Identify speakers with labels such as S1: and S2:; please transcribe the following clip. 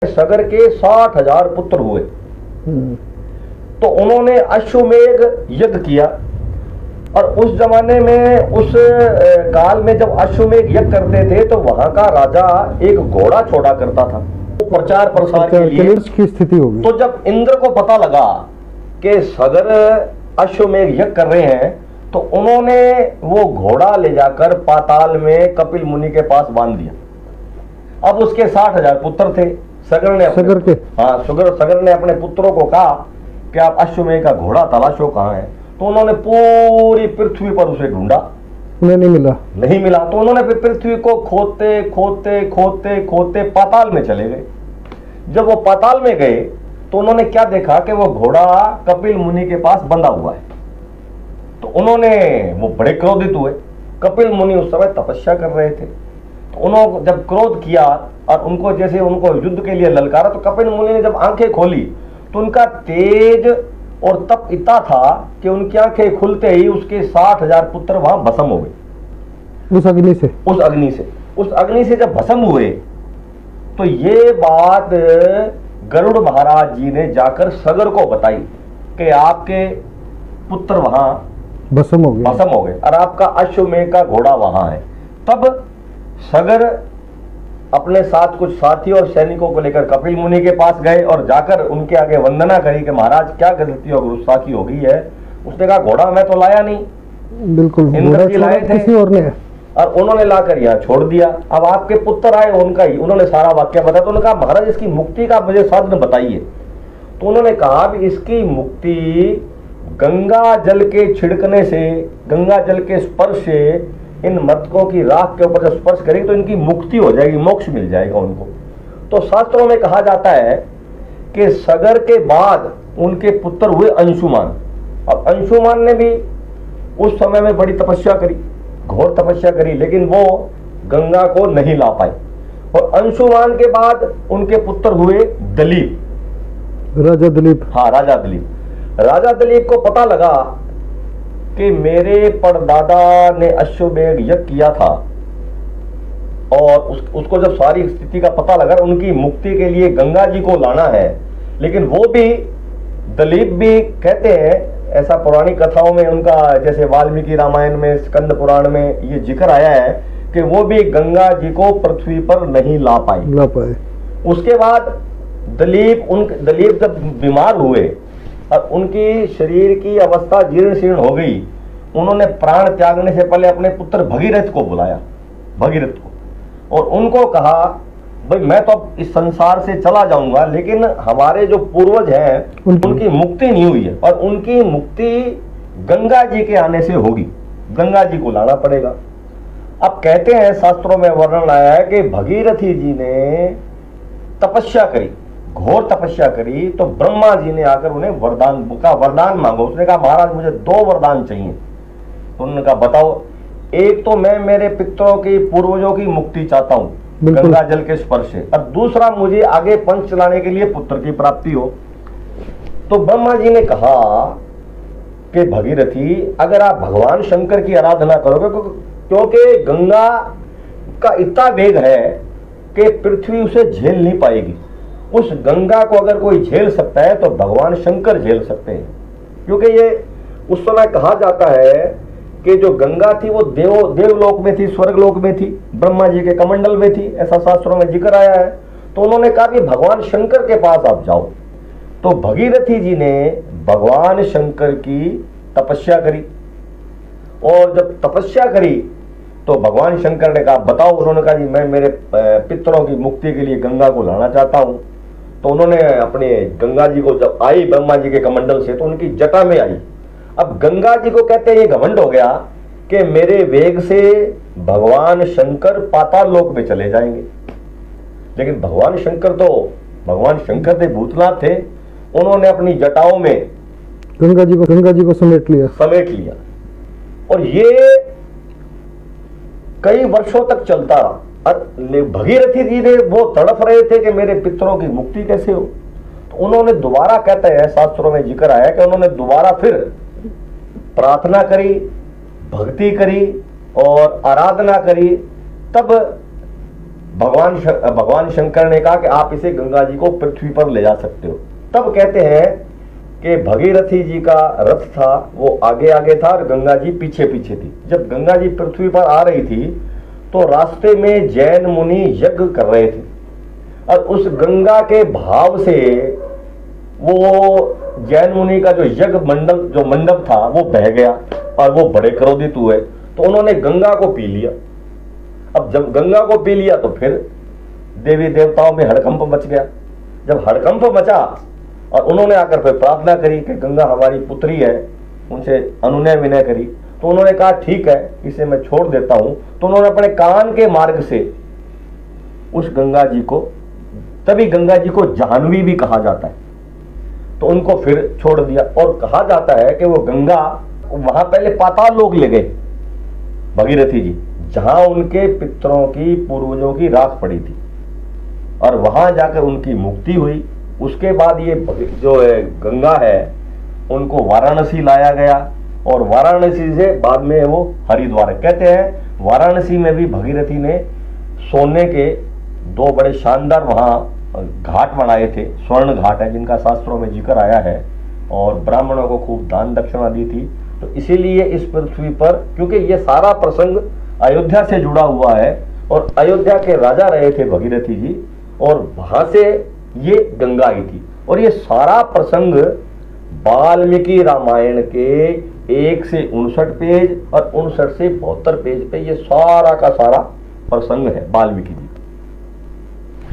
S1: सगर के 60,000 पुत्र हुए। तो उन्होंने अश्वमेध यज्ञ किया। और उस जमाने में, उस काल में जब अश्वमेध यज्ञ करते थे तो वहां का राजा एक घोड़ा छोड़ा करता था प्रचार प्रसार के लिए
S2: की स्थिति होगी।
S1: तो जब इंद्र को पता लगा कि सगर अश्वमेध यज्ञ कर रहे हैं तो उन्होंने वो घोड़ा ले जाकर पाताल में कपिल मुनि के पास बांध दिया। अब उसके 60,000 पुत्र थे। सगर ने अपने पुत्रों को कहा कि आप अश्वमेध का घोड़ा तलाशो कहाँ है। तो उन्होंने पूरी पृथ्वी पर उसे ढूंढा,
S2: उन्हें नहीं मिला।
S1: तो उन्होंने फिर पृथ्वी को खोदते खोदते खोदते खोदते पाताल में चले गए। जब वो पाताल में गए तो उन्होंने क्या देखा कि वो घोड़ा कपिल मुनि के पास बंधा हुआ है। तो वो बड़े क्रोधित हुए। कपिल मुनि उस समय तपस्या कर रहे थे। तो उन्होंने जब क्रोध किया और उनको युद्ध के लिए ललकारा, तो कपिल मुनि ने जब आंखें खोली तो उनका तेज और तप इतना था कि उनकी आंखें खुलते ही उसके 60,000 पुत्र वहां भस्म हो गए
S2: उस
S1: अग्नि से जब भस्म हुए तो ये बात गरुड़ महाराज जी ने जाकर सगर को बताई कि आपके पुत्र वहां
S2: भस्म हो गए
S1: और आपका अश्वमेध का घोड़ा वहां है। तब सगर अपने साथ कुछ साथी और सैनिकों को लेकर कपिल मुनि के पास गए और जाकर उनके आगे वंदना करी कि महाराज क्या गलती और गुस्ताखी हो गई है। उसने कहा घोड़ा मैं तो लाया नहीं,
S2: बिल्कुल
S1: इंद्र जी लाए थे
S2: किसी और ने,
S1: और उन्होंने लाकर यहाँ छोड़ दिया। अब आपके पुत्र आए, उन्होंने सारा वाक्य बताया। तो उन्होंने कहा महाराज इसकी मुक्ति का मुझे साधन बताइए। तो उन्होंने कहा भी इसकी मुक्ति गंगा जल के छिड़कने से, गंगा जल के स्पर्श से इन मृतकों की राख के ऊपर जब स्पर्श करेंगे तो इनकी मुक्ति हो जाएगी, मोक्ष मिल जाएगा उनको। तो शास्त्रों में कहा जाता है कि सगर के बाद उनके पुत्र हुए अंशुमान। अब अंशुमान ने भी उस समय में बड़ी तपस्या करी, घोर तपस्या करी, लेकिन वो गंगा को नहीं ला पाए। और अंशुमान के बाद उनके पुत्र हुए दलीप,
S2: राजा दलीप।
S1: हाँ, राजा दलीप को पता लगा कि मेरे परदादा ने अश्वमेध यज्ञ किया था और उसको जब सारी स्थिति का पता लगा, उनकी मुक्ति के लिए गंगा जी को लाना है। लेकिन वो भी, दलीप भी कहते हैं, ऐसा पुरानी कथाओं में उनका, जैसे वाल्मीकि रामायण में, स्कंद पुराण में ये जिक्र आया है कि वो भी गंगा जी को पृथ्वी पर नहीं ला पाए। उसके बाद दलीप जब बीमार हुए और उनकी शरीर की अवस्था जीर्ण शीर्ण हो गई, उन्होंने प्राण त्यागने से पहले अपने पुत्र भगीरथ को बुलाया, और उनको कहा भाई मैं तो अब इस संसार से चला जाऊंगा, लेकिन हमारे जो पूर्वज हैं उनकी मुक्ति नहीं हुई है और उनकी मुक्ति गंगा जी के आने से होगी, गंगा जी को लाना पड़ेगा। अब कहते हैं, शास्त्रों में वर्णन आया है कि भगीरथी जी ने तपस्या करी, घोर तपस्या करी, तो ब्रह्मा जी ने आकर उन्हें वरदान मांगो। उसने कहा महाराज मुझे 2 वरदान चाहिए। तो उन्होंने कहा बताओ। एक तो मैं मेरे पितरों की, पूर्वजों की मुक्ति चाहता हूं गंगा जल के स्पर्श से, और दूसरा मुझे आगे पंच चलाने के लिए पुत्र की प्राप्ति हो। तो ब्रह्मा जी ने कहा कि भगीरथी अगर आप भगवान शंकर की आराधना करोगे, क्योंकि गंगा का इतना वेग है कि पृथ्वी उसे झेल नहीं पाएगी। उस गंगा को अगर कोई झेल सकता है तो भगवान शंकर झेल सकते हैं, क्योंकि ये उस समय कहा जाता है कि जो गंगा थी वो देवलोक में थी, स्वर्गलोक में थी, ब्रह्मा जी के कमंडल में थी, ऐसा शास्त्रों में जिक्र आया है। तो उन्होंने कहा कि भगवान शंकर के पास आप जाओ। तो भगीरथी जी ने भगवान शंकर की तपस्या करी, और जब तपस्या करी तो भगवान शंकर ने कहा बताओ। उन्होंने कहा जी मैं मेरे पितरों की मुक्ति के लिए गंगा को लाना चाहता हूं। तो उन्होंने अपने गंगा जी को जब आई ब्रह्मा जी के कमंडल से, तो उनकी जटा में आई। अब गंगा जी को कहते हैं ये घमंड हो गया कि मेरे वेग से भगवान शंकर पाताल लोक में चले जाएंगे, लेकिन भगवान शंकर थे, भूतनाथ थे। उन्होंने अपनी जटाओं में
S2: गंगा जी को समेट लिया
S1: और ये कई वर्षों तक चलता। और भगीरथी जी ने वो तड़फ रहे थे कि मेरे पितरों की मुक्ति कैसे हो। तो उन्होंने दोबारा, कहते हैं शास्त्रों में जिक्र आया कि उन्होंने दोबारा फिर प्रार्थना करी, भक्ति करी और आराधना करी। तब भगवान शंकर ने कहा कि आप इसे गंगा जी को पृथ्वी पर ले जा सकते हो। तब कहते हैं कि भगीरथी जी का रथ था वो आगे आगे था और गंगा जी पीछे पीछे थी। जब गंगा जी पृथ्वी पर आ रही थी तो रास्ते में जैन मुनि यज्ञ कर रहे थे और उस गंगा के भाव से वो जैन मुनि का जो यज्ञ मंडप था वो बह गया और वो बड़े क्रोधित हुए, तो उन्होंने गंगा को पी लिया। अब जब गंगा को पी लिया तो फिर देवी देवताओं में हड़कंप मच गया। जब हड़कंप मचा और उन्होंने आकर फिर प्रार्थना करी कि गंगा हमारी पुत्री है, उनसे अनुनय विनय करी, तो उन्होंने कहा ठीक है इसे मैं छोड़ देता हूं। तो उन्होंने अपने कान के मार्ग से उस गंगा जी को, तभी गंगा जी को जाह्नवी भी कहा जाता है, तो उनको फिर छोड़ दिया। और कहा जाता है कि वो गंगा वहां पहले पाताल लोक ले गए भगीरथी जी, जहां उनके पितरों की पूर्वजों की राख पड़ी थी और वहां जाकर उनकी मुक्ति हुई। उसके बाद ये जो है गंगा है उनको वाराणसी लाया गया और वाराणसी से बाद में वो हरिद्वार। कहते हैं वाराणसी में भी भगीरथी ने सोने के 2 बड़े शानदार वहां घाट बनाए थे, स्वर्ण घाट है जिनका शास्त्रों में जिक्र आया है, और ब्राह्मणों को खूब दान दक्षिणा दी थी। तो इसीलिए इस पृथ्वी पर, क्योंकि ये सारा प्रसंग अयोध्या से जुड़ा हुआ है और अयोध्या के राजा रहे थे भगीरथी जी, और वहां से ये गंगा आई थी। और ये सारा प्रसंग वाल्मीकि रामायण के 1 से 59 पेज और 59 से 72 पेज पे ये सारा का सारा प्रसंग है वाल्मीकि जी।